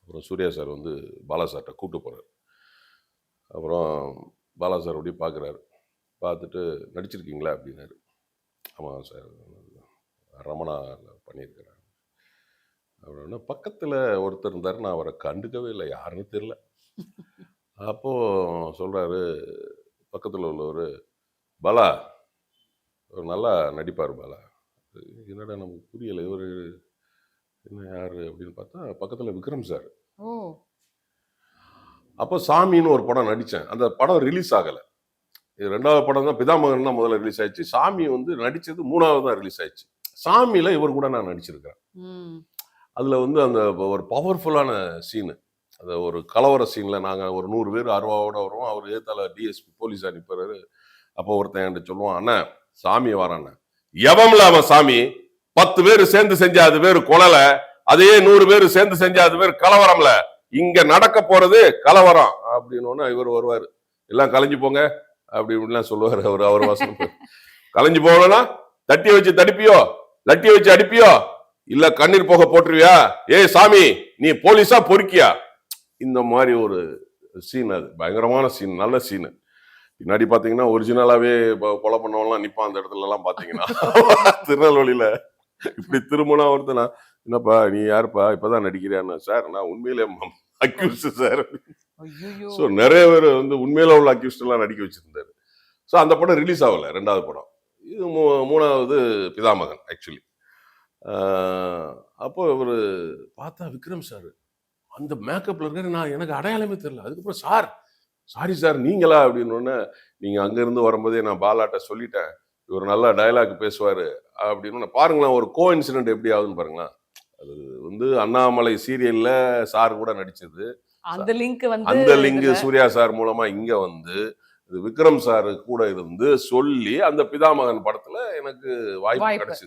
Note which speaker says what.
Speaker 1: அப்புறம் சூர்யா சார் வந்து பாலா சார்கிட்ட கூப்பிட்டு போகிறார். அப்புறம் பாலா சார் அப்படியே பார்க்குறாரு. பார்த்துட்டு நடிச்சிருக்கீங்களா அப்படின்னாரு. ஆமாம் சார், ரமணா பண்ணியிருக்கிறேன். அப்படின்னா பக்கத்தில் ஒருத்தர் இருந்தார், நான் அவரை கண்டுக்கவே இல்லை, யாருன்னு தெரியல. அப்போது சொல்கிறாரு பக்கத்தில் உள்ளவர், பாலா ஒரு நல்லா நடிப்பார் பாலா. என்னடா நமக்கு புரியலை, இவர் என்ன யார் அப்படின்னு பார்த்தா பக்கத்தில் விக்ரம் சார்.
Speaker 2: ஓ
Speaker 1: அப்போ சாமின்னு ஒரு படம் நடித்தேன். அந்த படம் ரிலீஸ் ஆகலை. இது 2வது படம் தான், பிதாமகன் தான் முதல்ல ரிலீஸ் ஆயிடுச்சு. சாமி வந்து நடித்தது 3வது தான் ரிலீஸ் ஆயிடுச்சு. சாமியில் இவர் கூட நான் நடிச்சிருக்கிறேன். அதில் வந்து அந்த ஒரு பவர்ஃபுல்லான சீனு, அந்த ஒரு கலவர சீனில் நாங்கள் ஒரு 100 பேர் அருவாவோட வருவோம். அவர் ஏத்தால டிஎஸ்பி போலீஸ் அனுப்புறாரு. அப்போ ஒருத்தன் என்கிட்ட சொல்லுவான், அண்ணா சாமி வரான். எவம்ல அவன் சாமி? 10 பேர் சேர்ந்து செஞ்சா அது பேர் கொலல, அதே 100 பேர் சேர்ந்து செஞ்சா அது பேர் கலவரம்ல. இங்க நடக்க போறது கலவரம் அப்படின்னு இவர் வருவாரு. எல்லாம் கலைஞ்சு போங்க அப்படி இப்படிலாம் சொல்லுவாரு. அவர் வாசனம் கலைஞ்சு போகலன்னா தட்டி வச்சு தடிப்பியோ, லட்டி வச்சு அடிப்பியோ, இல்ல கண்ணீர் போக போட்டுருவியா? ஏய் சாமி, நீ போலீஸா பொறுக்கியா? இந்த மாதிரி ஒரு சீன். அது பயங்கரமான சீன், நல்ல சீனு. பின்னாடி பாத்தீங்கன்னா ஒரிஜினலாவே கொலை பண்ணவெல்லாம் நிப்பான் அந்த இடத்துல எல்லாம் பாத்தீங்கன்னா. திருநெல்வேலியில இப்படி திரும்பினா ஒருத்தனா, என்னப்பா நீ யாருப்பா இப்பதான் நடிக்கிறியான்னு, சார் நான் உண்மையிலே அக்யூஸ்ட் சார். ஸோ நிறைய பேர் வந்து உண்மையில உள்ள அக்யூஸ்ட் எல்லாம் நடிக்க வச்சிருந்தாரு. ஸோ அந்த படம் ரிலீஸ் ஆகல, 2வது படம். இது 3வது பிதாமகன் ஆக்சுவலி. அப்போ இவர் பார்த்தா விக்ரம் சார் அந்த மேக்கப்ல இருக்காரு. நான் எனக்கு அடையாளமே தெரியல. அதுக்கப்புறம் சார் சாரி சார் நீங்களா அப்படின்னு, நீங்க அங்கிருந்து வரும்போதே நான் பாலாட்ட சொல்லிட்டேன், இவர் நல்லா டயலாக் பேசுவாரு அப்படின்னு. பாருங்களேன் ஒரு கோ இன்சிடென்ட் எப்படி ஆகுதுன்னு பாருங்களேன். அது வந்து அண்ணாமலை சீரியல்ல சார் கூட நடிச்சது.
Speaker 2: அந்த
Speaker 1: லிங்க் சூர்யா சார் மூலமா இங்க வந்து விக்ரம் சார் கூட இருந்து சொல்லி அந்த பிதாமகன் படத்துல எனக்கு வாய்ப்பு கிடைச்சது.